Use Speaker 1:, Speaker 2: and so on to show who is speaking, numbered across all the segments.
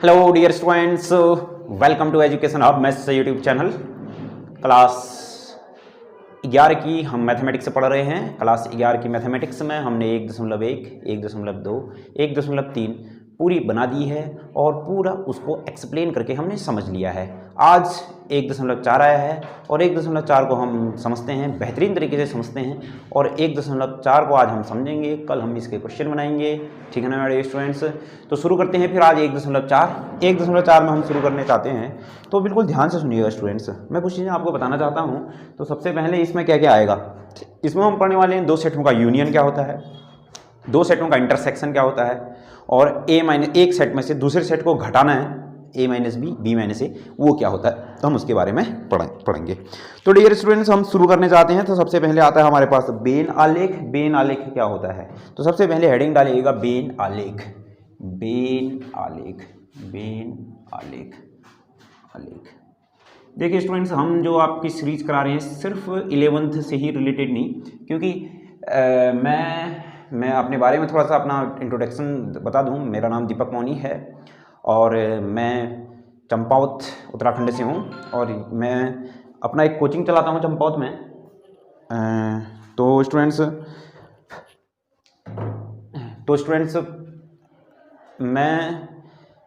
Speaker 1: Hello dear students, welcome to education hub maths YouTube channel. Class 11 की हम mathematics से पढ़ रहे हैं। क्लास 11 की मैथमेटिक्स में हमने 1.1, 1.2, 1.3 पूरी बना दी है और पूरा उसको एक्सप्लेन करके हमने समझ लिया है। आज 1.4 आया है और 1.4 को हम समझते हैं, बेहतरीन तरीके से समझते हैं और 1.4 को आज हम समझेंगे। कल हम इसके क्वेश्चन बनाएंगे, ठीक है ना मेरे स्टूडेंट्स। तो शुरू करते हैं फिर आज 1.4 में हम शुरू करने चाहते हैं। तो बिल्कुल ध्यान से सुनिएगा स्टूडेंट्स, मैं कुछ चीज़ें आपको बताना चाहता हूँ। तो सबसे पहले इसमें क्या क्या आएगा, इसमें हम पढ़ने वाले हैं दो सेटों का यूनियन क्या होता है, दो सेटों का इंटरसेक्शन क्या होता है, और एक सेट में से दूसरे सेट को घटाना है, a minus B, B minus A, वो क्या होता है, तो हम उसके बारे में पढ़ेंगे। तो डियर स्टूडेंट्स, हम शुरू करने चाहते हैं। तो सबसे पहले आता है हमारे पास बेन आलेख। बेन आलेख क्या होता है, तो सबसे पहले हेडिंग डालिएगा बेन आलेख। बेन आलेख, बेन आलेख, आलेख। देखिए स्टूडेंट्स, हम जो आपकी सीरीज करा रहे हैं सिर्फ 11th से ही रिलेटेड नहीं, क्योंकि मैं अपने बारे में थोड़ा सा अपना इंट्रोडक्शन बता दूं। मेरा नाम दीपक मौनी है और मैं चंपावत उत्तराखंड से हूं और मैं अपना एक कोचिंग चलाता हूं चंपावत में। तो स्टूडेंट्स मैं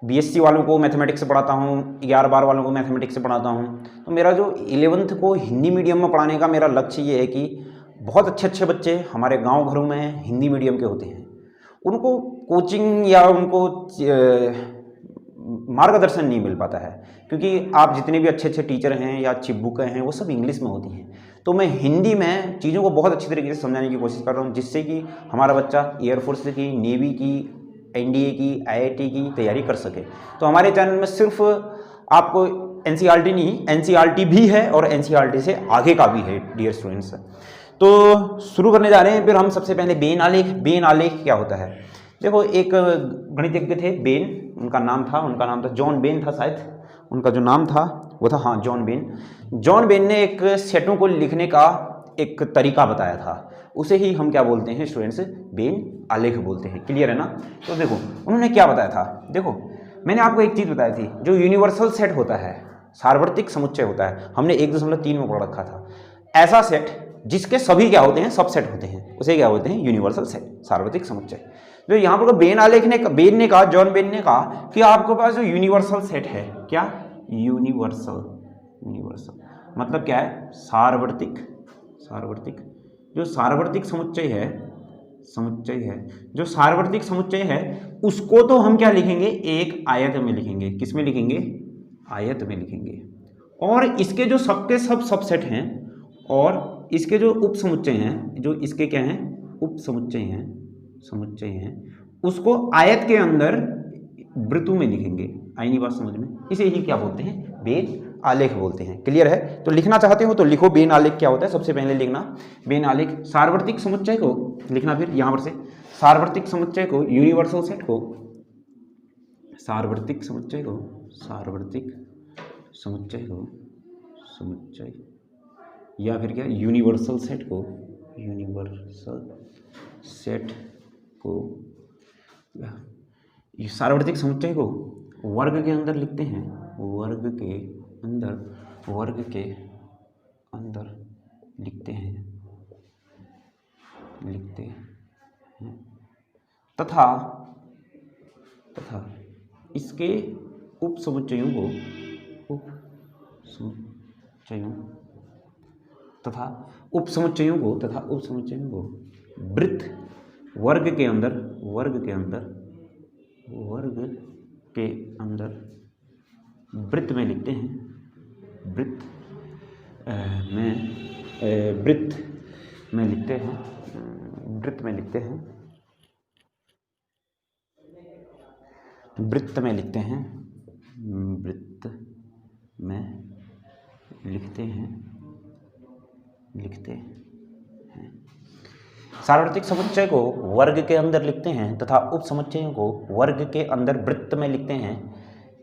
Speaker 1: बीएससी वालों को मैथमेटिक्स से पढ़ाता हूँ, 11-12 वालों को मैथमेटिक्स से पढ़ाता हूँ। तो मेरा जो 11th को हिंदी मीडियम में पढ़ाने का मेरा लक्ष्य ये है कि बहुत अच्छे अच्छे बच्चे हमारे गांव घरों में हिंदी मीडियम के होते हैं, उनको कोचिंग या उनको मार्गदर्शन नहीं मिल पाता है, क्योंकि आप जितने भी अच्छे अच्छे टीचर हैं या अच्छी बुकें हैं वो सब इंग्लिश में होती हैं। तो मैं हिंदी में चीज़ों को बहुत अच्छी तरीके से समझाने की कोशिश कर रहा हूँ, जिससे कि हमारा बच्चा एयरफोर्स की, नेवी की, एनडीए की, आईआईटी की तैयारी कर सके। तो हमारे चैनल में सिर्फ आपको एनसीईआरटी नहीं, एनसीईआरटी भी है और एनसीईआरटी से आगे का भी है डियर स्टूडेंट्स। तो शुरू करने जा रहे हैं। फिर हम सबसे पहले बेन आलेख। बेन आलेख क्या होता है, देखो एक गणितज्ञ थे बेन, उनका नाम था जॉन बेन था शायद, उनका जो नाम था वो था, हाँ, जॉन बेन। जॉन बेन ने एक सेटों को लिखने का एक तरीका बताया था, उसे ही हम क्या बोलते हैं स्टूडेंट्स, बेन आलेख बोलते हैं। क्लियर है ना। तो देखो उन्होंने क्या बताया था, देखो मैंने आपको एक चीज़ बताई थी, जो यूनिवर्सल सेट होता है, सार्वत्रिक समुच्चय होता है, हमने 1.3 में पढ़ रखा था। ऐसा सेट जिसके सभी क्या होते हैं, सब सेट होते हैं, उसे क्या बोलते हैं, यूनिवर्सल सेट, सार्वत्रिक समुच्चय। तो यहाँ पर बेन आलेख ने, जॉन बेन ने कहा कि आपके पास जो यूनिवर्सल सेट है, क्या, यूनिवर्सल मतलब क्या है, सार्वत्रिक जो सार्वत्रिक समुच्चय है, जो सार्वत्रिक समुच्चय है उसको तो हम क्या लिखेंगे, एक आयत में लिखेंगे। किस में लिखेंगे, आयत में लिखेंगे। और इसके जो सबके सब सबसेट हैं और इसके जो उप समुच्चय हैं, जो इसके क्या हैं, उप समुच्चय हैं, उसको आयत के अंदर वृत्तों में लिखेंगे। आई नहीं बात समझ में, इसे ही क्या बोलते हैं, बेन आलेख बोलते हैं। क्लियर है। तो लिखना चाहते हो तो लिखो बेन आलेख क्या होता है। सबसे पहले लिखना बेन आलेख, सार्वत्रिक समुच्चय को लिखना, फिर यहां पर से सार्वत्रिक समुच्चय को, यूनिवर्सल सेट को, सार्वत्रिक समुच्चय या फिर क्या, यूनिवर्सल सेट को सार्वत्रिक समुच्चय को वर्ग के अंदर लिखते हैं, वर्ग के अंदर लिखते हैं तथा इसके उप समुच्चयों को वृत्त वर्ग के अंदर वृत्त में लिखते हैं, वृत्त में लिखते हैं, वृत्त में लिखते हैं, सार्वत्रिक समुच्चय को वर्ग के अंदर लिखते हैं तथा उप समुच्चयों को वर्ग के अंदर वृत्त में लिखते हैं।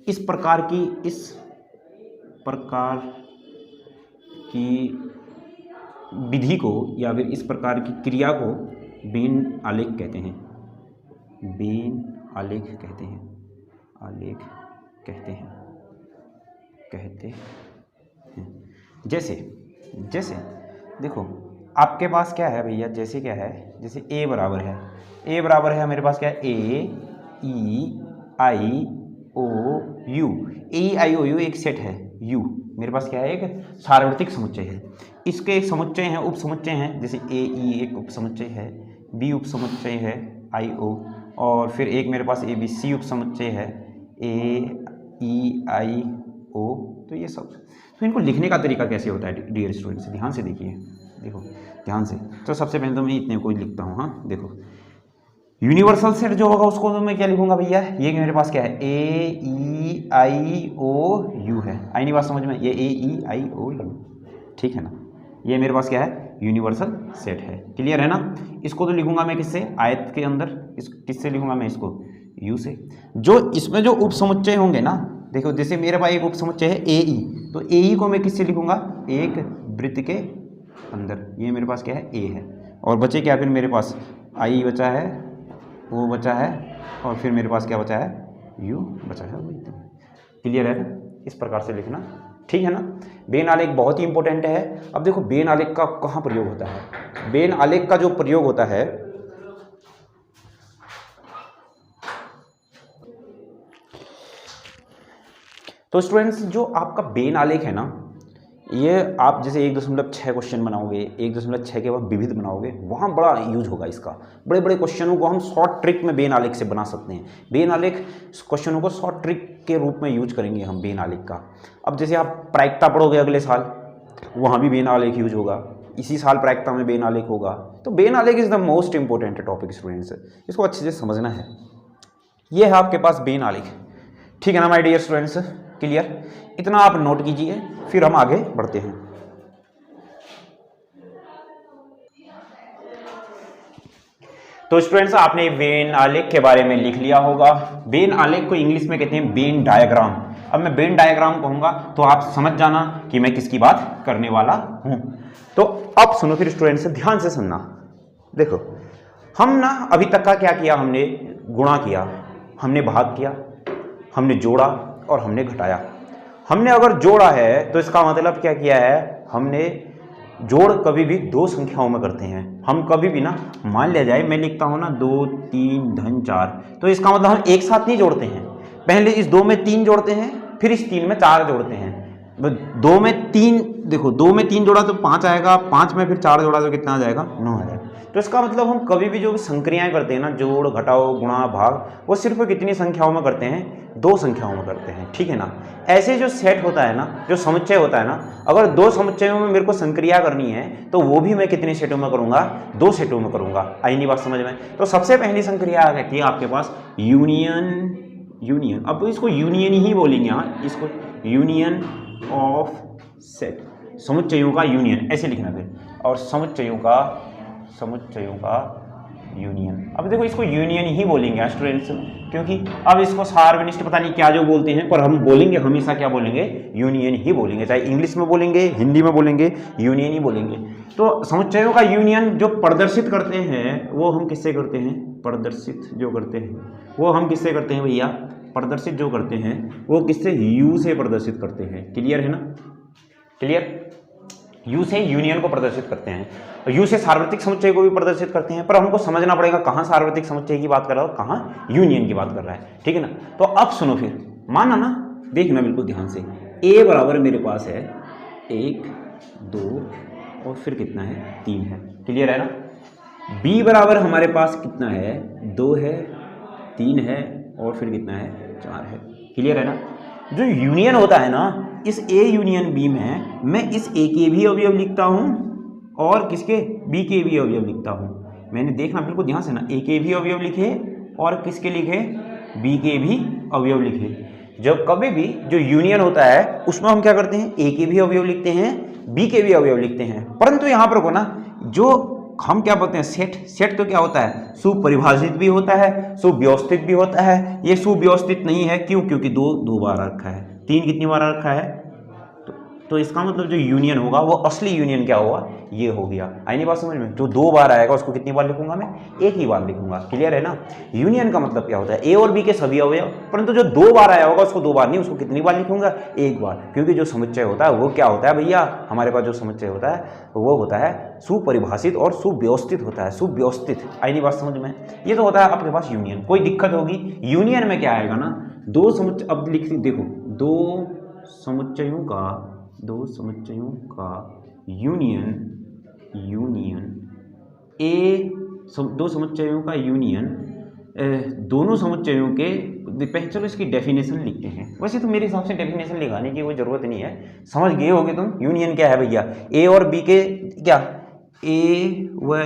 Speaker 1: इस प्रकार की विधि को या फिर इस प्रकार की क्रिया को बेन आलेख कहते हैं। कहते हैं जैसे देखो आपके पास क्या है भैया, जैसे क्या है, जैसे ए बराबर है मेरे पास क्या है, A E I O U, A I O U एक सेट है, यू मेरे पास क्या है, एक सार्वत्रिक समुच्चय है। इसके एक समुच्चय हैं, उप समुच्चय हैं, जैसे ए ई एक उप समुच्चय है, बी उप समुच्चय है आई ओ, और फिर एक मेरे पास ए बी सी उप समुच्चय है ए ई आई ओ। तो ये सब, तो इनको लिखने का तरीका कैसे होता है डियर स्टूडेंट्स, ध्यान से देखिए, देखो ध्यान से। तो सबसे पहले तो मैं इतने को ही लिखता हूँ। हाँ देखो, यूनिवर्सल सेट जो होगा उसको तो मैं क्या लिखूंगा भैया, ये मेरे पास क्या है, A E I O you है, आई नहीं बात समझ में, ये ए ई आई ओ यू, ठीक है ना, ये मेरे पास क्या है, यूनिवर्सल सेट है। क्लियर है ना। इसको तो लिखूंगा मैं किससे, आयत के अंदर, इस किससे लिखूंगा मैं इसको, यू से। जो इसमें जो उप समुच्चय होंगे ना, देखो जैसे मेरे पास एक उप समुच्चय है ए ई, तो ए ई को मैं किससे लिखूंगा, एक वृत्त के अंदर, ये मेरे पास क्या है, ए है, और बचे क्या फिर मेरे पास, आई बचा है, ओ बचा है, और फिर मेरे पास क्या बचा है, यू बचा है। क्लियर है ना, इस प्रकार से लिखना, ठीक है ना। बेन आलेख बहुत ही इंपॉर्टेंट है। अब देखो बेन आलेख का कहाँ प्रयोग होता है, बेन आलेख का जो प्रयोग होता है, तो स्टूडेंट्स जो आपका बेन आलेख है ना, ये आप जैसे 1.6 क्वेश्चन बनाओगे, 1.6 के बाद विविध बनाओगे, वहाँ बड़ा यूज होगा इसका। बड़े बड़े क्वेश्चनों को हम शॉर्ट ट्रिक में बेन आलेख से बना सकते हैं। बेन आलेख क्वेश्चनों को शॉर्ट ट्रिक के रूप में यूज करेंगे हम बेन आलेख का। अब जैसे आप प्रायिकता पढ़ोगे अगले साल, वहाँ भी बेन आलेख यूज होगा, इसी साल प्रायिकता में बेन आलेख होगा। तो बेन आलेख is the most important topic students, इसको अच्छे से समझना है। ये है आपके पास बेन आलेख, ठीक है ना माय डियर स्टूडेंट्स। क्लियर, इतना आप नोट कीजिए, फिर हम आगे बढ़ते हैं। तो स्टूडेंट्स आपने बेन आलेख के बारे में लिख लिया होगा। बेन आलेख को इंग्लिश में कहते हैं बेन डायग्राम। अब मैं बेन डायग्राम कहूंगा तो आप समझ जाना कि मैं किसकी बात करने वाला हूं। तो अब सुनो फिर स्टूडेंट्स, ध्यान से सुनना। देखो हम ना अभी तक का क्या किया, हमने गुणा किया, हमने भाग किया, हमने जोड़ा और हमने घटाया। हमने अगर जोड़ा है तो इसका मतलब क्या किया है, हमने जोड़ कभी भी दो संख्याओं में करते हैं। हम कभी भी ना, मान लिया जाए मैं लिखता हूं ना 2 3 धन 4, तो इसका मतलब हम एक साथ नहीं जोड़ते हैं, पहले इस 2 में 3 जोड़ते हैं, फिर इस 3 में 4 जोड़ते हैं। 2 में 3, देखो 2 में 3 जोड़ा तो 5 आएगा, 5 में फिर 4 जोड़ा तो कितना आ जाएगा, 9 आ जाएगा। तो इसका मतलब हम कभी भी जो संक्रियाएं करते हैं ना, जोड़ घटाओ गुणा भाग, वो सिर्फ कितनी संख्याओं में करते हैं, 2 संख्याओं में करते हैं, ठीक है ना। ऐसे जो सेट होता है ना, जो समुच्चय होता है ना, अगर 2 समुच्चयों में मेरे को संक्रिया करनी है तो वो भी मैं कितने सेटों में करूंगा, 2 सेटों में करूंगा। आई नहीं बात समझ में। तो सबसे पहली संक्रिया आ गई आपके पास यूनियन। अब इसको यूनियन ही बोलेंगे, हाँ इसको यूनियन ऑफ सेट, समुच्चयों का यूनियन ऐसे लिखना फिर, और समुच्चयों का यूनियन। अब देखो इसको यूनियन ही बोलेंगे स्टूडेंट्स, क्योंकि अब इसको सार्वनिष्ठ पता नहीं क्या जो बोलते हैं, पर हम बोलेंगे हमेशा क्या बोलेंगे, यूनियन ही बोलेंगे। चाहे इंग्लिश में बोलेंगे, हिंदी में बोलेंगे, यूनियन ही बोलेंगे। तो समुच्चयों का यूनियन जो प्रदर्शित करते हैं वो हम किससे करते हैं, प्रदर्शित जो करते हैं वो हम किससे करते हैं भैया, प्रदर्शित जो करते हैं वो किससे, यू से प्रदर्शित करते हैं। क्लियर है ना, क्लियर। यू से यूनियन को प्रदर्शित करते हैं, और यू से सार्वत्रिक समुच्चय को भी प्रदर्शित करते हैं, पर हमको समझना पड़ेगा कहाँ सार्वत्रिक समुच्चय की बात कर रहा है और कहाँ यूनियन की बात कर रहा है, ठीक है ना। तो अब सुनो फिर, माना ना, देखना बिल्कुल ध्यान से। ए बराबर मेरे पास है 1 2 और फिर कितना है, 3 है। क्लियर है ना। बी बराबर हमारे पास कितना है, 2 है, 3 है और फिर कितना है, 4 है। क्लियर है ना। जो यूनियन होता है ना, इस ए यूनियन बी में मैं इस ए के भी अवयव लिखता हूं और किसके, बी के भी अवयव लिखता हूं। मैंने देखना बिल्कुल ध्यान से ना, ए के भी अवयव लिखे और किसके लिखे, बी के भी अवयव लिखे। जब कभी भी जो यूनियन होता है उसमें हम क्या करते हैं, ए के भी अवयव लिखते हैं, बी के भी अवयव लिखते हैं। परंतु यहाँ पर को ना, जो हम क्या बोलते हैं, सेट तो क्या होता है, सुपरिभाषित भी होता है, सुव्यवस्थित भी होता है। ये सुव्यवस्थित नहीं है, क्यों, क्योंकि 2 बार रखा है, 3 कितनी बार रखा है, तो तो इसका मतलब जो यूनियन होगा वो असली यूनियन क्या होगा, ये हो गया। आई नहीं बात समझ में? जो 2 बार आएगा उसको कितनी बार लिखूंगा मैं, एक ही बार लिखूंगा। क्लियर है ना? यूनियन का मतलब क्या होता है, ए और बी के सभी अवयव, परंतु जो 2 बार आया होगा उसको 2 बार नहीं, उसको कितनी बार लिखूंगा, एक बार। क्योंकि जो समुच्चय होता है वो क्या होता है भैया, हमारे पास जो समुच्चय होता है वो होता है सुपरिभाषित और सुव्यवस्थित होता है, सुव्यवस्थित। आई नहीं बात समझ में? ये तो होता है आपके पास यूनियन। कोई दिक्कत होगी यूनियन में क्या आएगा ना, 2 समुच्चय, अब लिख देखो, 2 समुच्चयों का यूनियन, दो समुच्चयों का यूनियन, दोनों समुच्चयों के, चलो इसकी डेफिनेशन लिखते हैं। वैसे तो मेरे हिसाब से डेफिनेशन लिखाने की कोई ज़रूरत नहीं है, समझ गए होगे तुम यूनियन क्या है भैया। ए और बी के क्या, ए व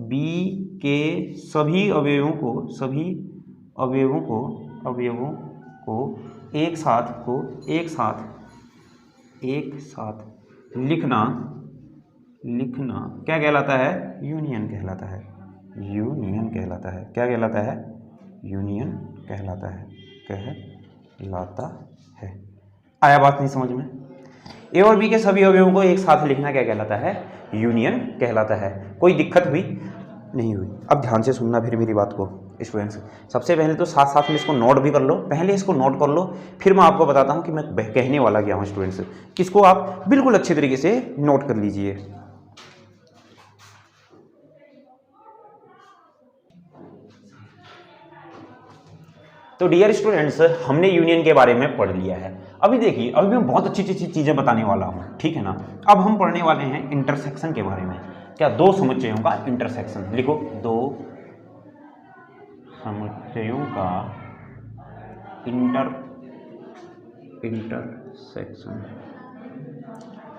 Speaker 1: बी के सभी अवयवों को एक साथ लिखना क्या कहलाता है, यूनियन कहलाता है। क्या कहलाता है, यूनियन कहलाता है। आया बात नहीं समझ में? ए और बी के सभी अवयवों को एक साथ लिखना क्या कहलाता है, यूनियन कहलाता है। कोई दिक्कत हुई नहीं हुई? अब ध्यान से सुनना फिर मेरी बात को स्टूडेंट्स। सबसे पहले तो साथ साथ में इसको नोट भी कर लो, पहले इसको नोट कर लो, फिर मैं आपको बताता हूँ कि मैं कहने वाला क्या हूँ स्टूडेंट्स। इसको आप बिल्कुल अच्छे तरीके से नोट कर लीजिए। तो डियर स्टूडेंट्स, हमने यूनियन के बारे में पढ़ लिया है। अभी देखिए, अभी मैं बहुत अच्छी चीज़ें बताने वाला हूँ, ठीक है ना। अब हम पढ़ने वाले हैं इंटरसेक्शन के बारे में। क्या, 2 समुच्चयों का इंटरसेक्शन। लिखो, 2 समुच्चयों का इंटरसेक्शन।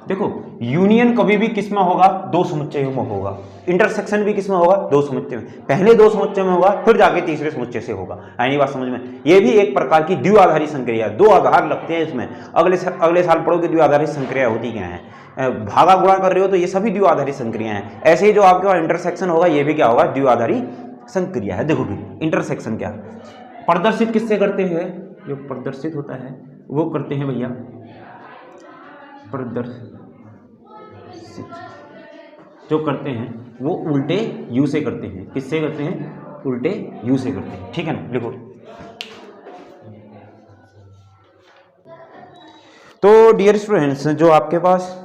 Speaker 1: देखो, यूनियन कभी भी किस में होगा, 2 समुच्चयों में होगा। इंटरसेक्शन भी किस में होगा, 2 समुच्चय में। पहले 2 समुच्चय में होगा, फिर जाके तीसरे समुच्चय से होगा। आनी बात समझ में? ये भी एक प्रकार की द्विआधारी संक्रिया, 2 आधार लगते हैं इसमें। अगले साल पढ़ोगे द्विआधारी संक्रिया होती क्या है, भागा गुणा कर रहे हो तो ये सभी द्विआधारी संक्रिया हैं। ऐसे ही जो आपके पास इंटरसेक्शन होगा ये भी क्या होगा, द्विआधारी संक्रिया है। देखो फिर इंटरसेक्शन क्या प्रदर्शित किससे करते हैं, जो प्रदर्शित होता है वो करते हैं भैया, प्रदर्शित जो करते हैं वो उल्टे यू से करते हैं। किससे करते हैं, उल्टे यू से करते हैं, ठीक है ना। लिखो, तो डियर स्टूडेंट्स, जो आपके पास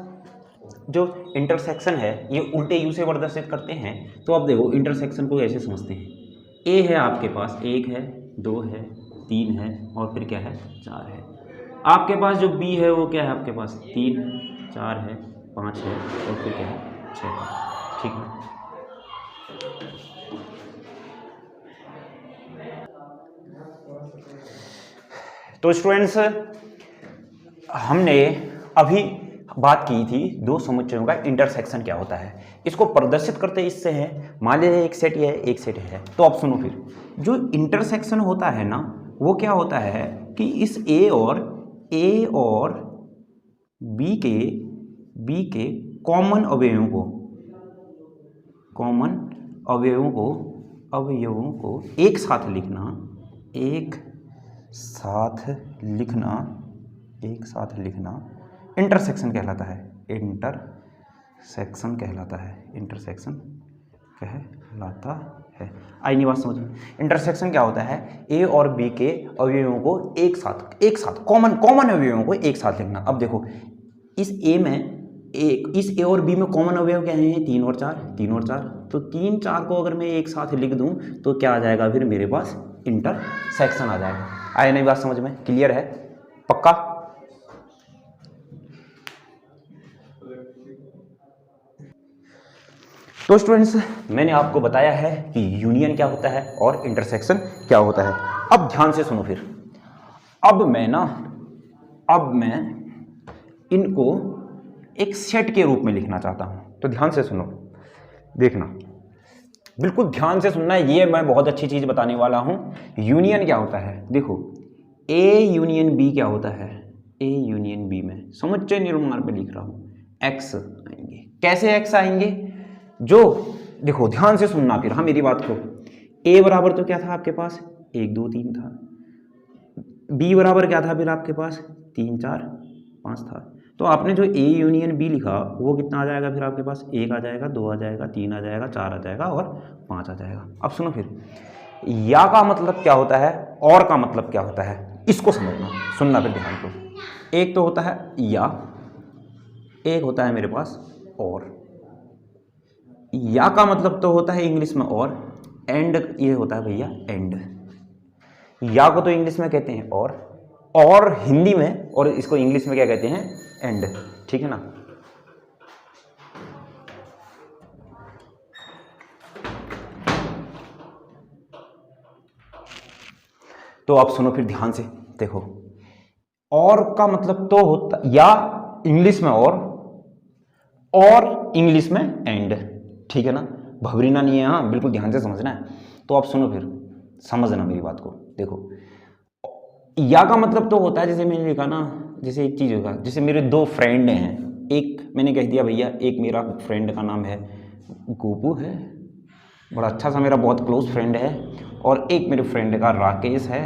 Speaker 1: जो इंटरसेक्शन है ये उल्टे यू से प्रदर्शित करते हैं। तो अब देखो इंटरसेक्शन को ऐसे समझते हैं, ए है आपके पास, 1 है, 2 है, 3 है और फिर क्या है, 4 है। आपके पास जो बी है वो क्या है, आपके पास 3, 4 है, 5 है और फिर क्या है, 6 है, ठीक है। तो स्टूडेंट्स, हमने अभी बात की थी 2 समुच्चयों का इंटरसेक्शन क्या होता है। इसको प्रदर्शित करते इससे है, मान लीजिए एक सेट ये है, एक सेट है। तो अब सुनो, फिर जो इंटरसेक्शन होता है ना वो क्या होता है कि इस ए और बी के कॉमन अवयवों को एक साथ लिखना इंटरसेक्शन कहलाता है। इंटरसेक्शन कहलाता है। आई नहीं बात समझ में? इंटरसेक्शन क्या होता है, ए और बी के अवयवों को एक साथ कॉमन अवयवों को एक साथ लिखना। अब देखो, इस ए और बी में कॉमन अवयव क्या है, 3 और 4। तो 3, 4 को अगर मैं एक साथ लिख दूं तो क्या आ जाएगा, फिर मेरे पास इंटरसेक्शन आ जाएगा। आई नहीं बात समझ में? क्लियर है? पक्का? तो स्टूडेंट्स, मैंने आपको बताया है कि यूनियन क्या होता है और इंटरसेक्शन क्या होता है। अब ध्यान से सुनो फिर। अब मैं इनको एक सेट के रूप में लिखना चाहता हूं। तो ध्यान से सुनो, देखना, बिल्कुल ध्यान से सुनना। ये मैं बहुत अच्छी चीज बताने वाला हूं। यूनियन क्या होता है, देखो, ए यूनियन बी क्या होता है, ए यूनियन बी में समुच्चय निर्माण पे लिख रहा हूं, एक्स आएंगे। कैसे एक्स आएंगे, जो देखो ध्यान से सुनना फिर, हाँ मेरी बात को। ए बराबर तो क्या था आपके पास, 1 2 3 था। बी बराबर क्या था फिर आपके पास, 3 4 5 था। तो आपने जो ए यूनियन बी लिखा वो कितना आ जाएगा फिर आपके पास, 1 आ जाएगा, 2 आ जाएगा, 3 आ जाएगा, 4 आ जाएगा और 5 आ जाएगा। अब सुनो फिर, या का मतलब क्या होता है और का मतलब क्या होता है, इसको समझना, सुनना फिर ध्यान को। एक तो होता है या, एक होता है मेरे पास और। या का मतलब तो होता है इंग्लिश में और, एंड ये होता है भैया एंड। या को तो इंग्लिश में कहते हैं और हिंदी में, और इसको इंग्लिश में क्या कहते हैं, एंड। ठीक है ना। तो आप सुनो फिर ध्यान से, देखो और का मतलब तो होता या इंग्लिश में और इंग्लिश में एंड। ठीक है ना, भवरीना नहीं है, हाँ बिल्कुल ध्यान से समझना है। तो आप सुनो फिर, समझना मेरी बात को। देखो या का मतलब तो होता है, जैसे मैंने लिखा ना, जैसे एक चीज होगा, जैसे मेरे 2 फ्रेंड हैं, एक मैंने कह दिया भैया, एक मेरा फ्रेंड का नाम है गोपू है, बड़ा अच्छा सा मेरा बहुत क्लोज फ्रेंड है, और एक मेरे फ्रेंड का राकेश है।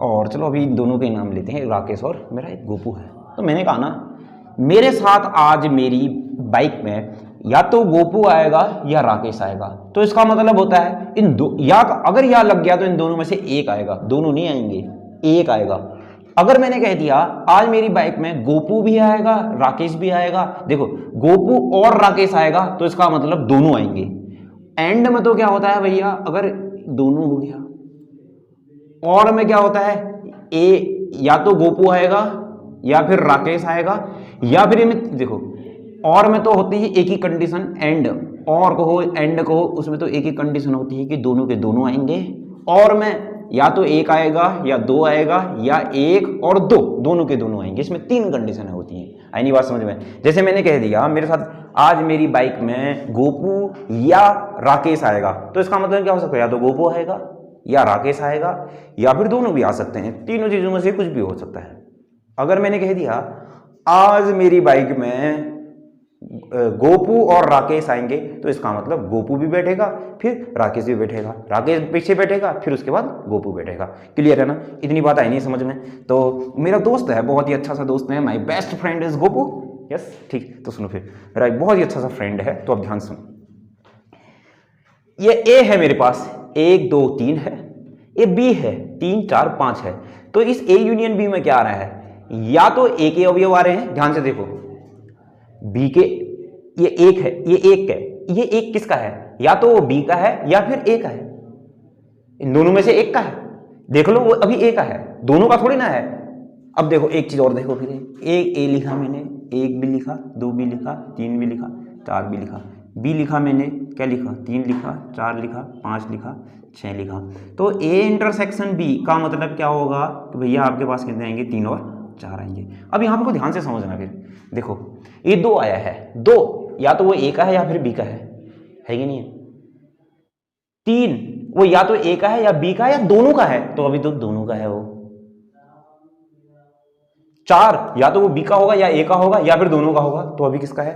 Speaker 1: और चलो अभी इन दोनों के नाम लेते हैं, राकेश और मेरा एक गोपू है। तो मैंने कहा ना, मेरे साथ आज मेरी बाइक में या तो गोपू आएगा या राकेश आएगा, तो इसका मतलब होता है इन दो, या अगर या लग गया तो इन दोनों में से एक आएगा, दोनों नहीं आएंगे, एक आएगा। अगर मैंने कह दिया आज मेरी बाइक में गोपू भी आएगा राकेश भी आएगा, देखो गोपू और राकेश आएगा तो इसका मतलब दोनों आएंगे। एंड में तो क्या होता है भैया, अगर दोनों हो गया, और में क्या होता है, ए या तो गोपू आएगा या फिर राकेश आएगा, या फिर इनमें देखो, और में तो होती है एक ही कंडीशन, एंड और कहो एंड कहो, उसमें तो एक ही कंडीशन होती है कि दोनों के दोनों आएंगे। और में या तो एक आएगा या 2 आएगा, या 1 और 2 दोनों के दोनों आएंगे। इसमें 3 कंडीशन होती हैं। आई नहीं बात समझ में? जैसे मैंने कह दिया मेरे साथ आज मेरी बाइक में गोपू या राकेश आएगा, तो इसका मतलब क्या हो सकता है, या तो गोपू आएगा या राकेश आएगा, या फिर दोनों भी आ सकते हैं, तीनों चीजों में से कुछ भी हो सकता है। अगर मैंने कह दिया आज मेरी बाइक में गोपू और राकेश आएंगे, तो इसका मतलब गोपू भी बैठेगा फिर राकेश भी बैठेगा, राकेश पीछे बैठेगा फिर उसके बाद गोपू बैठेगा। क्लियर है ना? इतनी बात आई नहीं समझ में? तो मेरा दोस्त है, बहुत ही अच्छा सा दोस्त है, my best friend is Gopu. Yes ठीक, तो सुनो फिर, मेरा एक बहुत ही अच्छा सा फ्रेंड है, तो अब ध्यान सुनो। ये ए है मेरे पास, 1 2 3 है, ये बी है 3 4 5 है। तो इस ए यूनियन बी में क्या आ रहा है, या तो ए के अवयव आ रहे हैं, ध्यान से देखो, बी के, ये एक है, ये एक है, ये एक किसका है, या तो वो बी का है या फिर ए का है, इन दोनों में से एक का है। देख लो वो अभी ए का है, दोनों का थोड़ी ना है। अब देखो एक चीज और देखो फिर, एक ए लिखा मैंने, 1 भी लिखा, 2 भी लिखा, 3 भी लिखा, 4 भी लिखा, बी लिखा मैंने, क्या लिखा, 3 लिखा, 4 लिखा, 5 लिखा, 6 लिखा। तो ए इंटरसेक्शन बी का मतलब क्या होगा कि भैया आपके पास कितने आएंगे, 3 और 4 आएंगे। अब यहाँ पर ध्यान से समझना फिर, देखो ये 2 आया है, 2 या तो वो ए का है या फिर बी का है कि नहीं है। 3 वो या तो ए का है या बी का है या दोनों का है, तो अभी तो दोनों का है वो। 4 या तो वो बी का होगा या ए का होगा या फिर दोनों का होगा, तो अभी किसका है,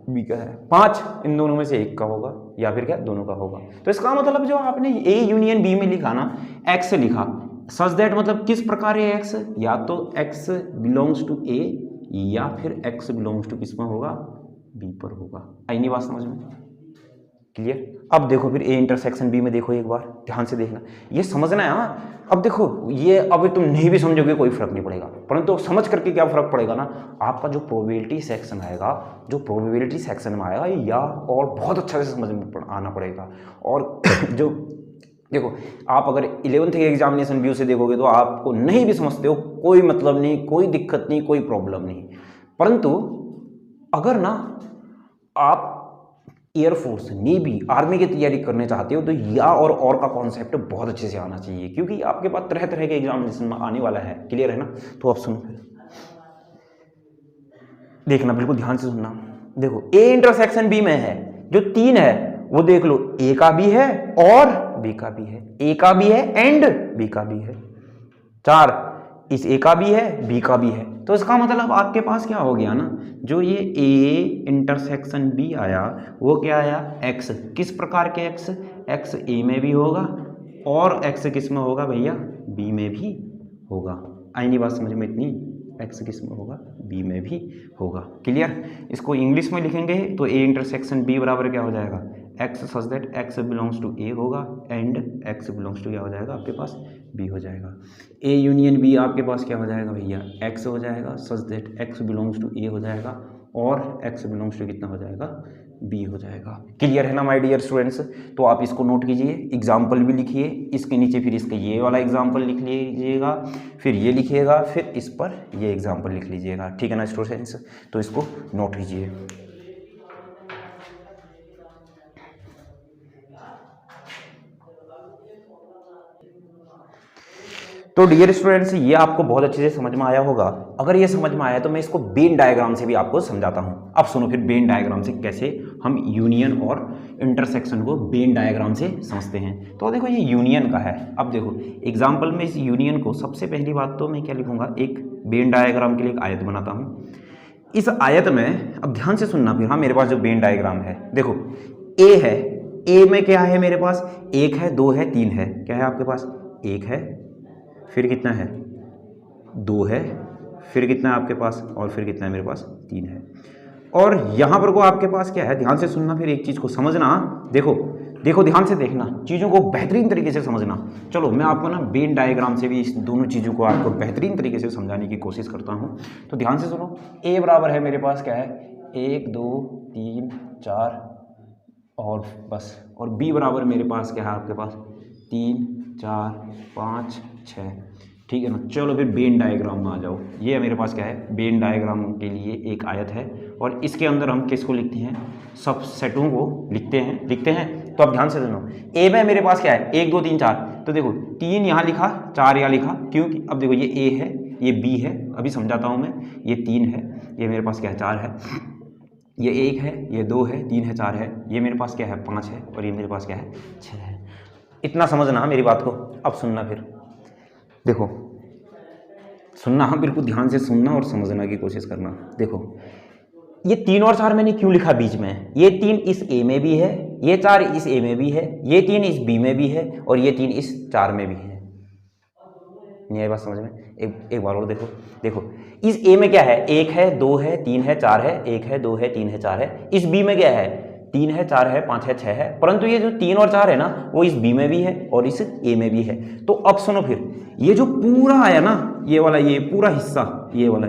Speaker 1: बी का है। 5 इन दोनों में से एक का होगा या फिर क्या, दोनों का होगा। तो इसका मतलब जो आपने ए यूनियन बी में लिखा ना, एक्स लिखा, सच दैट मतलब किस प्रकार है एक्स, या तो एक्स बिलोंग्स टू ए या फिर एक्स बिलोंग्स टू किस में होगा, बी पर होगा। आई नहीं बात समझ में? क्लियर? अब देखो फिर ए इंटरसेक्शन बी में देखो, एक बार ध्यान से देखना, ये समझना है। हाँ अब देखो, ये अब तुम नहीं भी समझोगे कोई फर्क नहीं पड़ेगा, परंतु समझ करके क्या फर्क पड़ेगा ना, आपका जो प्रोबेबिलिटी सेक्शन आएगा, जो प्रोबेबिलिटी सेक्शन में आएगा, या और बहुत अच्छा से समझ में आना पड़ेगा। और जो देखो, आप अगर 11th के एग्जामिनेशन व्यू से देखोगे तो आपको नहीं भी समझते हो, कोई मतलब नहीं, कोई दिक्कत नहीं, कोई प्रॉब्लम नहीं, परंतु अगर ना आप एयरफोर्स, नेवी, आर्मी की तैयारी करने चाहते हो, तो या और का कॉन्सेप्ट बहुत अच्छे से आना चाहिए, क्योंकि आपके पास तरह तरह के एग्जामिनेशन में आने वाला है। क्लियर है ना? तो आप सुनो फिर, देखना बिल्कुल ध्यान से सुनना। देखो ए इंटरसेक्शन बी में है, जो 3 है वो देख लो, ए का भी है और बी का भी है, ए का भी है एंड बी का भी है। 4 इस ए का भी है, बी का भी है, तो इसका मतलब आपके पास क्या हो गया ना, जो ये ए इंटरसेक्शन बी आया वो क्या आया, एक्स। किस प्रकार के एक्स, एक्स ए में भी होगा और एक्स किस में होगा भैया, बी में भी होगा। आई नहीं बात समझ में इतनी? एक्स किस में होगा, बी में भी होगा। क्लियर। इसको इंग्लिश में लिखेंगे तो ए इंटरसेक्शन बी बराबर क्या हो जाएगा, X such that X belongs to A होगा एंड एक्स बिलोंग्स टू क्या हो जाएगा आपके पास, बी हो जाएगा। ए यूनियन बी आपके पास क्या हो जाएगा भैया, एक्स हो जाएगा such that X belongs to A हो जाएगा और एक्स बिलोंग्स टू कितना हो जाएगा, बी हो जाएगा। क्लियर है ना माय डियर स्टूडेंट्स। तो आप इसको नोट कीजिए, एग्जाम्पल भी लिखिए, इसके नीचे फिर इसका ये वाला एग्जाम्पल लिख लीजिएगा, फिर ये लिखिएगा, फिर इस पर ये एग्जाम्पल लिख लीजिएगा। ठीक है ना स्टूडेंट्स, तो इसको नोट कीजिए। तो डियर स्टूडेंट्स, ये आपको बहुत अच्छे से समझ में आया होगा। अगर ये समझ में आया तो मैं इसको वेन डायग्राम से भी आपको समझाता हूँ। अब सुनो फिर वेन डायग्राम से कैसे हम यूनियन और इंटरसेक्शन को वेन डायग्राम से समझते हैं। तो देखो ये यूनियन का है। अब देखो एग्जाम्पल में इस यूनियन को सबसे पहली बात तो मैं क्या लिखूंगा, एक वेन डायग्राम के लिए एक आयत बनाता हूँ। इस आयत में अब ध्यान से सुनना फिर, हाँ मेरे पास जो वेन डायग्राम है, देखो ए है, ए में क्या है मेरे पास, 1 है 2 है 3 है, क्या है आपके पास 1 है, फिर कितना है 2 है, फिर कितना है आपके पास, और फिर कितना है मेरे पास 3 है। और यहाँ पर को आपके पास क्या है, ध्यान से सुनना, फिर एक चीज़ को समझना। देखो देखो ध्यान से देखना, चीज़ों को बेहतरीन तरीके से समझना। चलो मैं आपको ना वेन डायग्राम से भी इस दोनों चीज़ों को आपको बेहतरीन तरीके से समझाने की कोशिश करता हूँ। तो ध्यान से सुनो, ए बराबर है मेरे पास क्या है, 1 2 3 4 और बस, और बी बराबर मेरे पास क्या है आपके पास 3 4 5 6। ठीक है ना। चलो फिर वेन डायग्राम में आ जाओ। ये मेरे पास क्या है, वेन डायग्राम के लिए एक आयत है और इसके अंदर हम किसको लिखते हैं, सब सेटों को लिखते हैं। तो अब ध्यान से सुनो, ए में मेरे पास क्या है 1 2 3 4, तो देखो 3 यहाँ लिखा 4 यहाँ लिखा, क्योंकि अब देखो ये ए है ये बी है, अभी समझाता हूँ मैं, ये 3 है, ये मेरे पास क्या है 4 है, ये 1 है, ये 2 है, 3 है 4 है, ये मेरे पास क्या है 5 है, और ये मेरे पास क्या है 6 है। इतना समझना मेरी बात को। अब सुनना फिर, देखो सुनना, हाँ बिल्कुल ध्यान से सुनना और समझना की कोशिश करना। देखो ये 3 और 4 मैंने क्यों लिखा बीच में, ये 3 इस ए में भी है, ये 4 इस ए में भी है, ये 3 इस बी में भी है, और ये 3 इस 4 में भी है। नहीं आई बात समझ में, एक बार और देखो इस ए में क्या है, 1 है 2 है 3 है 4 है, 1 है 2 है 3 है 4 है। इस बी में क्या है, 3 है 4 है 5 है 6 है, परंतु ये जो 3 और 4 है ना, वो इस बी में भी है और इस ए में भी है। तो अब सुनो फिर, ये जो पूरा आया ना, ये वाला ये पूरा हिस्सा, ये वाला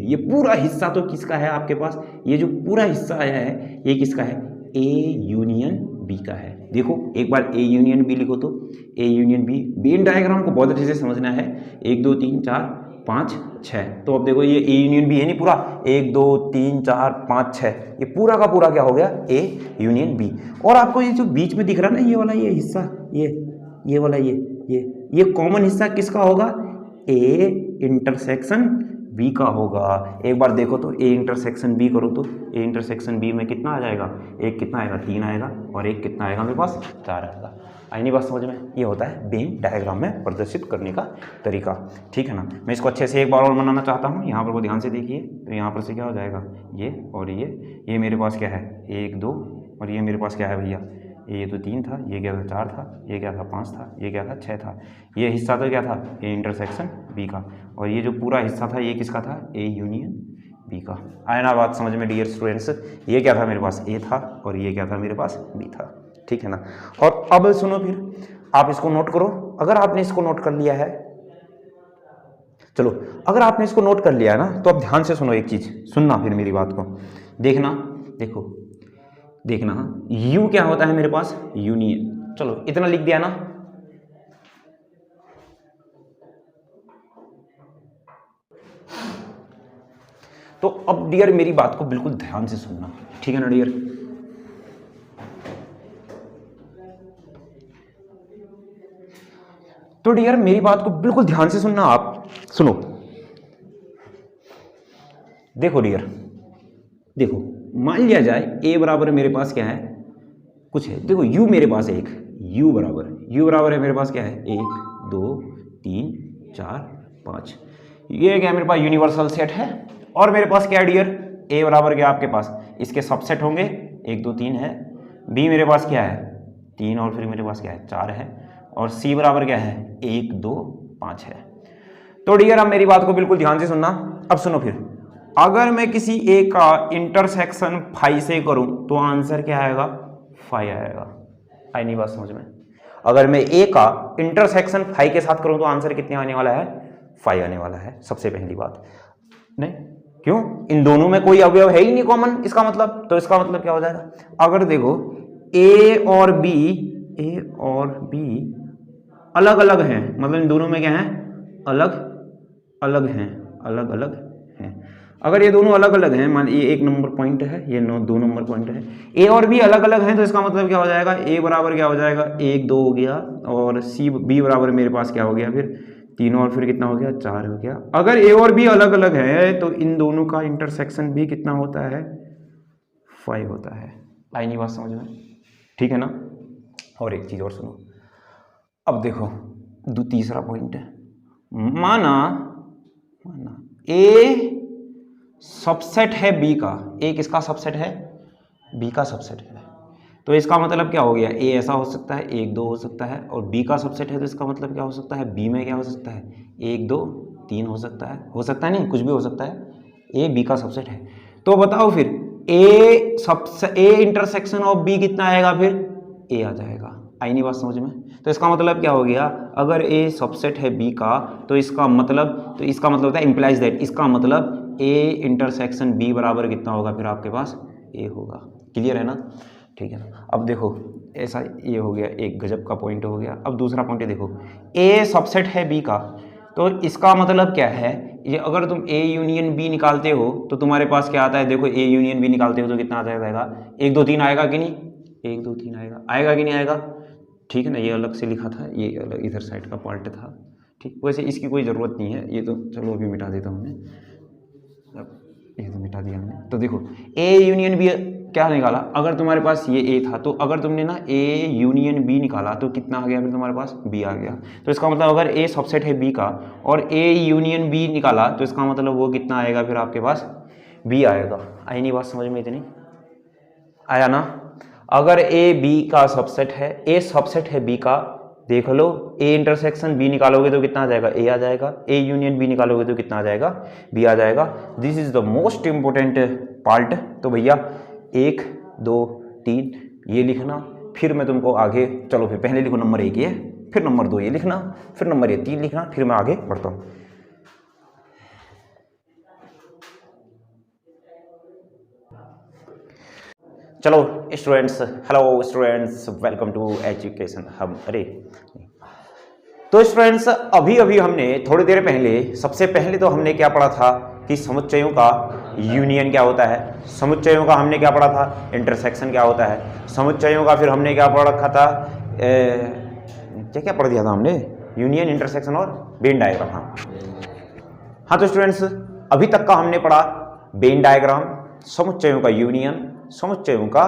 Speaker 1: ये पूरा हिस्सा तो किसका है आपके पास, ये जो पूरा हिस्सा आया है ये किसका है, ए यूनियन बी का है। देखो एक बार ए यूनियन बी लिखो, तो A union B, Venn diagram को बहुत अच्छे से समझना है। 1 2 3 4 5 6, तो अब देखो ये ए यूनियन बी है नहीं पूरा, 1 2 3 4 5 6, ये पूरा का पूरा क्या हो गया, ए यूनियन बी। और आपको ये जो बीच में दिख रहा है ना, ये वाला ये हिस्सा, ये वाला ये कॉमन हिस्सा किसका होगा, ए इंटरसेक्शन बी का होगा। एक बार देखो तो, ए इंटरसेक्शन बी करो तो ए इंटरसेक्शन बी में कितना आ जाएगा, एक कितना आएगा 3 आएगा, और एक कितना आएगा मेरे पास 4 आएगा। आई नहीं बात समझ में, ये होता है वेन डायग्राम में प्रदर्शित करने का तरीका। ठीक है ना। मैं इसको अच्छे से एक बार और बनाना चाहता हूँ। यहाँ पर वो ध्यान से देखिए, तो यहाँ पर से क्या हो जाएगा, ये और ये मेरे पास क्या है 1 2, और ये मेरे पास क्या है भैया, ये तो 3 था, ये क्या था 4 था, ये क्या था 5 था, ये क्या था 6 था। ये हिस्सा तो क्या था, ए इंटरसेक्शन बी का, और ये जो पूरा हिस्सा था ये किसका था, ए यूनियन बी का। आया ना बात समझ में डियर स्टूडेंट्स। ये क्या था मेरे पास, ए था, और ये क्या था मेरे पास, बी था। ठीक है ना। और अब सुनो फिर, आप इसको नोट करो। अगर आपने इसको नोट कर लिया है, चलो अगर आपने इसको नोट कर लिया है ना, तो अब ध्यान से सुनो, एक चीज सुनना फिर मेरी बात को देखना। देखना यू क्या होता है मेरे पास, यूनियन। चलो इतना लिख दिया ना। तो अब डियर मेरी बात को बिल्कुल ध्यान से सुनना, ठीक है ना डियर। तो डियर मेरी बात को बिल्कुल ध्यान से सुनना, आप सुनो। देखो डियर, देखो मान लिया जाए ए बराबर मेरे पास क्या है, कुछ है। देखो यू मेरे पास एक, यू बराबर है मेरे पास क्या है, 1 2 3 4 5। ये क्या मेरे पास यूनिवर्सल सेट है। और मेरे पास क्या है डियर, ए बराबर क्या आपके पास, इसके सबसेट होंगे 1 2 3 है। बी मेरे पास क्या है 3, और फिर मेरे पास क्या है 4 है, और C बराबर क्या है 1 2 5 है। तो डियर अब मेरी बात को बिल्कुल ध्यान से सुनना। अब सुनो फिर, अगर मैं किसी ए का इंटरसेक्शन फाई से करूं तो आंसर क्या आएगा 5 आएगा। आई नहीं बात समझ में? अगर मैं ए का इंटरसेक्शन फाई के साथ करूं तो आंसर कितने आने वाला है 5 आने वाला है। सबसे पहली बात नहीं, क्यों? इन दोनों में कोई अवयव है ही नहीं कॉमन, इसका मतलब, तो इसका मतलब क्या हो जाएगा, अगर देखो ए और बी अलग अलग हैं, मतलब इन दोनों में क्या है अलग अलग हैं। अगर ये दोनों अलग अलग हैं, मान ये 1 नंबर पॉइंट है, ये 2 नंबर पॉइंट है, ए और बी अलग अलग हैं, तो इसका मतलब क्या हो जाएगा, ए बराबर क्या हो जाएगा 1 2 हो गया, और सी बी बराबर मेरे पास क्या हो गया फिर 3 और फिर कितना हो गया 4 हो गया। अगर ए और बी अलग अलग है तो इन दोनों का इंटरसेक्शन भी कितना होता है 5 होता है। आई नहीं बात समझ में? ठीक है ना। और एक चीज और सुनो, अब देखो तीसरा पॉइंट है, माना ए सबसेट है बी का, ए किसका सबसेट है बी का सबसेट है, तो इसका मतलब क्या हो गया, ए ऐसा हो सकता है 1 2 हो सकता है, और बी का सबसेट है तो इसका मतलब क्या हो सकता है, बी में क्या हो सकता है 1 2 3 हो सकता है नहीं, कुछ भी हो सकता है, ए बी का सबसेट है। तो बताओ फिर ए इंटरसेक्शन ऑफ बी कितना आएगा, फिर ए आ जाएगा। आई नहीं बात समझ में? तो इसका मतलब क्या हो गया, अगर ए सबसेट है बी का तो इसका मतलब होता है इम्प्लाइज दैट, इसका मतलब ए इंटरसेक्शन बी बराबर कितना होगा फिर आपके पास ए होगा। क्लियर है ना? ठीक है ना। अब देखो ऐसा ये हो गया, एक गजब का पॉइंट हो गया। अब दूसरा पॉइंट देखो, ए सबसेट है बी का, तो इसका मतलब क्या है, ये अगर तुम ए यूनियन बी निकालते हो तो तुम्हारे पास क्या आता है, देखो ए यूनियन बी निकालते हो तो कितना आ जाएगा 1 2 3 आएगा कि नहीं, 1 2 3 आएगा कि नहीं आएगा। ठीक है ना, ये अलग से लिखा था, ये अलग इधर साइड का पार्ट था। ठीक, वैसे इसकी कोई ज़रूरत नहीं है, ये तो चलो अभी मिटा देता हूँ मैं, ये तो मिटा दिया हमने। तो देखो ए यूनियन बी क्या निकाला, अगर तुम्हारे पास ये ए था तो अगर तुमने ना ए यूनियन बी निकाला तो कितना आ गया फिर तुम्हारे पास बी आ गया। तो इसका मतलब अगर ए सबसेट है बी का और ए यूनियन बी निकाला तो इसका मतलब वो कितना आएगा फिर आपके पास बी आएगा। आई नहीं बात समझ में इतनी? आया ना। अगर ए बी का सबसेट है, ए सबसेट है बी का, देख लो ए इंटरसेक्शन बी निकालोगे तो कितना आ जाएगा ए आ जाएगा, ए यूनियन बी निकालोगे तो कितना आ जाएगा बी आ जाएगा। This is the most important part. तो भैया 1 2 3 ये लिखना, फिर मैं तुमको आगे, चलो फिर पहले लिखो नंबर 1 ये, फिर नंबर 2 ये लिखना, फिर नंबर 3 लिखना, फिर मैं आगे बढ़ता हूँ। चलो students, hello students, welcome to education hub. अरे तो स्टूडेंट्स अभी हमने थोड़ी देर पहले, सबसे पहले तो हमने क्या पढ़ा था कि समुच्चयों का यूनियन क्या होता है, समुच्चयों का हमने क्या पढ़ा था इंटरसेक्शन क्या होता है, समुच्चयों का फिर हमने क्या पढ़ रखा था, क्या पढ़ दिया था हमने, यूनियन इंटरसेक्शन और वेन डायग्राम। हाँ तो स्टूडेंट्स अभी तक का हमने पढ़ा वेन डायग्राम, समुच्चयों का यूनियन, समुच्चयों का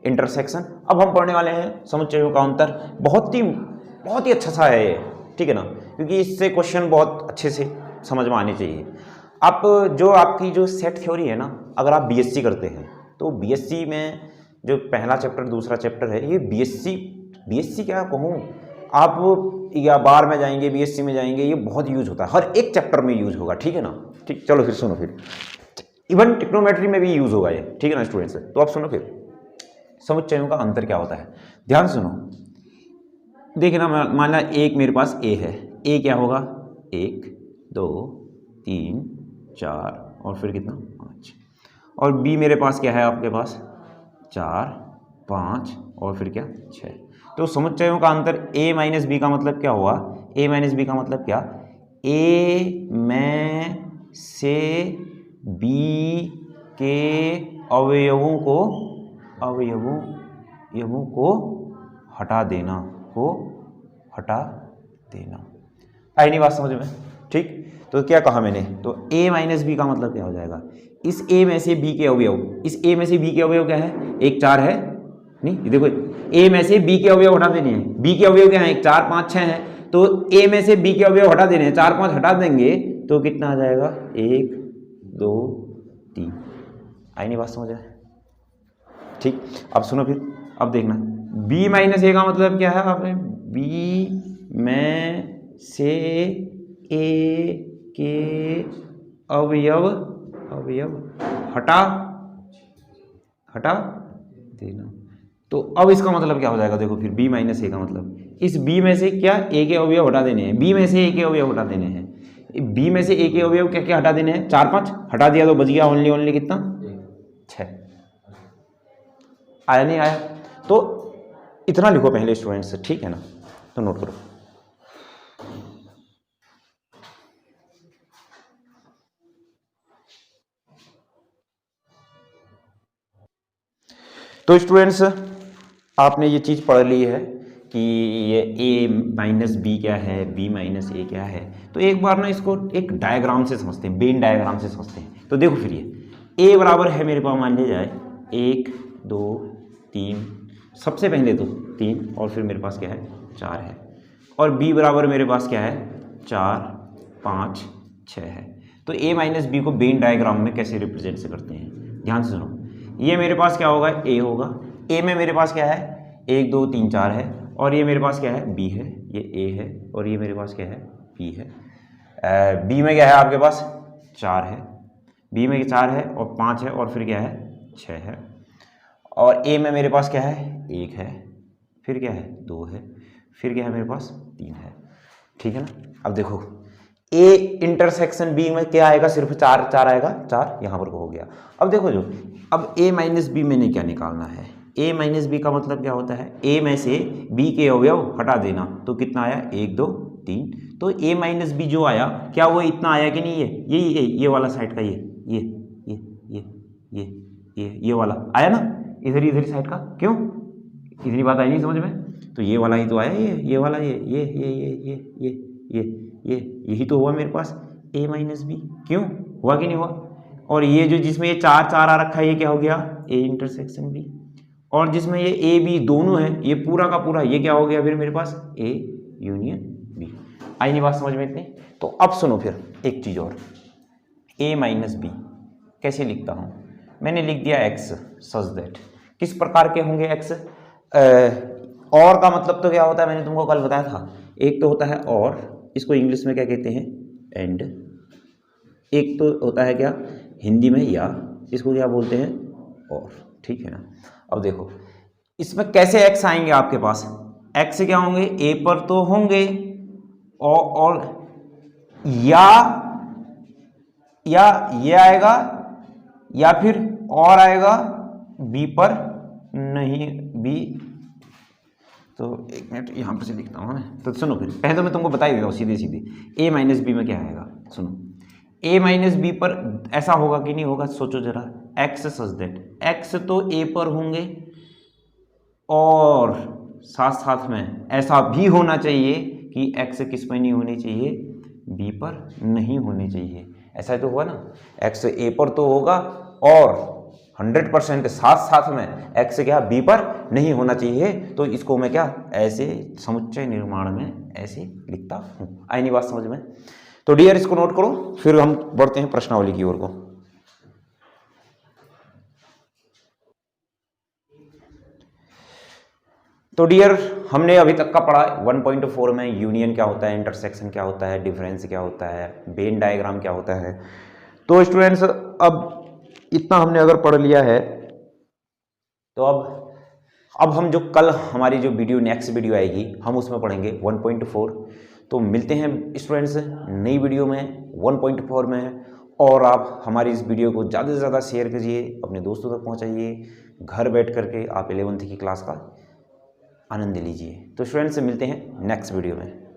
Speaker 1: इंटरसेक्शन। अब हम पढ़ने वाले हैं समुच्चयों का अंतर। बहुत ही अच्छा सा है ये, ठीक है ना, क्योंकि इससे क्वेश्चन बहुत अच्छे से समझ में आने चाहिए। आप जो आपकी जो सेट थ्योरी है ना, अगर आप बीएससी करते हैं तो बीएससी में जो पहला चैप्टर दूसरा चैप्टर है, ये बीएससी क्या कहूँ, आप या बार में जाएंगे बीएससी में जाएंगे, ये बहुत यूज होता है, हर एक चैप्टर में यूज होगा, ठीक है ना। ठीक, चलो फिर सुनो, फिर इवन टिक्नोमेट्री में भी यूज होगा ये, ठीक है ना स्टूडेंट्स। तो आप सुनो फिर समुच्चयों का अंतर क्या होता है, ध्यान सुनो। देखना, मान ला एक मेरे पास ए है, ए क्या होगा 1 2 3 4 और फिर कितना 5, और बी मेरे पास क्या है आपके पास 4 5 और फिर क्या 6। तो समुच्चयों का अंतर ए माइनस बी का मतलब क्या हुआ, ए माइनस बी का मतलब क्या, ए में से बी के अवयवों को हटा देना। आई नहीं बात समझ में? ठीक, तो क्या कहा मैंने, तो a माइनस बी का मतलब क्या हो जाएगा, इस a में से b के अवयव, इस a में से b के अवयव क्या है, 1 4 है, नहीं देखो a में से b के अवयव हटा देने हैं, b के अवयव क्या है 1 4 5 6 है, तो a में से b के अवयव हटा देने हैं, 4 5 हटा देंगे तो कितना आ जाएगा 1 2 3। आई नहीं बात समझ में? ठीक, अब सुनो फिर, अब देखना b माइनस ए का मतलब क्या है, आपने बी में से ए के अवयव हटा देना। तो अब इसका मतलब क्या हो जाएगा, देखो फिर b माइनस ए का मतलब इस b में से क्या a के अवयव हटा देने हैं, b में से a के अवयव हटा देने हैं। b में से a के अवयव क्या क्या हटा देने हैं, 4 5 हटा दिया तो बच गया ओनली कितना 6। आया नहीं आया? तो इतना लिखो पहले स्टूडेंट्स, ठीक है ना, तो नोट करो। तो स्टूडेंट्स आपने ये चीज़ पढ़ ली है कि ये a माइनस बी क्या है, b माइनस ए क्या है। तो एक बार ना इसको एक डायग्राम से समझते हैं, वेन डायग्राम से समझते हैं। तो देखो फिर ये a बराबर है मेरे पास मान लिया जाए 1 2 3, सबसे पहले तो 3 और फिर मेरे पास क्या है 4 है, और b बराबर मेरे पास क्या है 4 5 6 है। तो a माइनस बी को वेन डायग्राम में कैसे रिप्रेजेंट से करते हैं, ध्यान से सुनो। ये मेरे पास क्या होगा a होगा, a में मेरे पास क्या है 1 2 3 4 है, और ये मेरे पास क्या है b है, ये a है, और ये मेरे पास क्या है b है। b में क्या है आपके पास 4 है, b में 4 है और 5 है और फिर क्या है 6 है, और a में मेरे पास क्या है 1 है, फिर क्या है 2 है, फिर क्या है मेरे पास 3 है, ठीक है ना। अब देखो a इंटरसेक्शन b में क्या आएगा, सिर्फ 4 4 आएगा, 4 यहाँ पर हो गया। अब देखो जो अब a माइनस बी मैंने क्या निकालना है, a माइनस बी का मतलब क्या होता है a में से b के अवयव हटा देना। तो कितना आया 1 2 3, तो a माइनस बी जो आया क्या वो इतना आया कि नहीं, ये वाला साइड का ये वाला आया ना, इधर साइड का, क्यों इतनी बात आई नहीं समझ में, तो ये वाला ही तो आया, ये वाला ये यही तो हुआ मेरे पास a माइनस बी, क्यों हुआ कि नहीं हुआ। और ये जो जिसमें ये 4 4 आ रखा है ये क्या हो गया a इंटरसेक्शन b, और जिसमें ये a b दोनों है ये पूरा का पूरा ये क्या हो गया फिर मेरे पास a यूनियन b। आई नहीं बात समझ में इतनी। तो अब सुनो फिर एक चीज और, a माइनस बी कैसे लिखता हूं, मैंने लिख दिया x सच दैट, किस प्रकार के होंगे x, और का मतलब तो क्या होता है मैंने तुमको कल बताया था, एक तो होता है और, इसको इंग्लिश में क्या कहते हैं एंड, एक तो होता है क्या हिंदी में या, इसको क्या बोलते हैं और, ठीक है ना। अब देखो इसमें कैसे x आएंगे आपके पास, x क्या होंगे a पर तो होंगे और या ये आएगा या फिर और आएगा b पर नहीं, b तो एक मिनट यहाँ पर से लिखता हूँ मैं। तो सुनो फिर पहले तो मैं तुमको बता ही देता हूँ सीधे सीधे a माइनस बी में क्या आएगा, सुनो a माइनस बी पर ऐसा होगा कि नहीं होगा, सोचो जरा, x सच दैट x तो a पर होंगे और साथ साथ में ऐसा भी होना चाहिए कि x किस पर नहीं होनी चाहिए, b पर नहीं होनी चाहिए। ऐसा तो हुआ ना, x a पर तो होगा और 100% साथ साथ में x क्या b पर नहीं होना चाहिए। तो इसको मैं क्या ऐसे समुच्चय निर्माण में ऐसे लिखता हूँ। आई नहीं बात समझ में। तो डियर इसको नोट करो, फिर हम बढ़ते हैं प्रश्नावली की ओर को। तो डियर हमने अभी तक का पढ़ा 1.4 में यूनियन क्या होता है, इंटरसेक्शन क्या होता है, डिफरेंस क्या होता है, वेन डायग्राम क्या होता है। तो स्टूडेंट्स अब इतना हमने अगर पढ़ लिया है तो अब हम जो कल हमारी जो वीडियो नेक्स्ट वीडियो आएगी हम उसमें पढ़ेंगे 1.4। तो मिलते हैं स्टूडेंट्स नई वीडियो में 1.4 में, और आप हमारी इस वीडियो को ज़्यादा से ज़्यादा शेयर कीजिए, अपने दोस्तों तक पहुंचाइए, घर बैठ करके आप 11वीं की क्लास का आनंद लीजिए। तो स्टूडेंट्स मिलते हैं नेक्स्ट वीडियो में।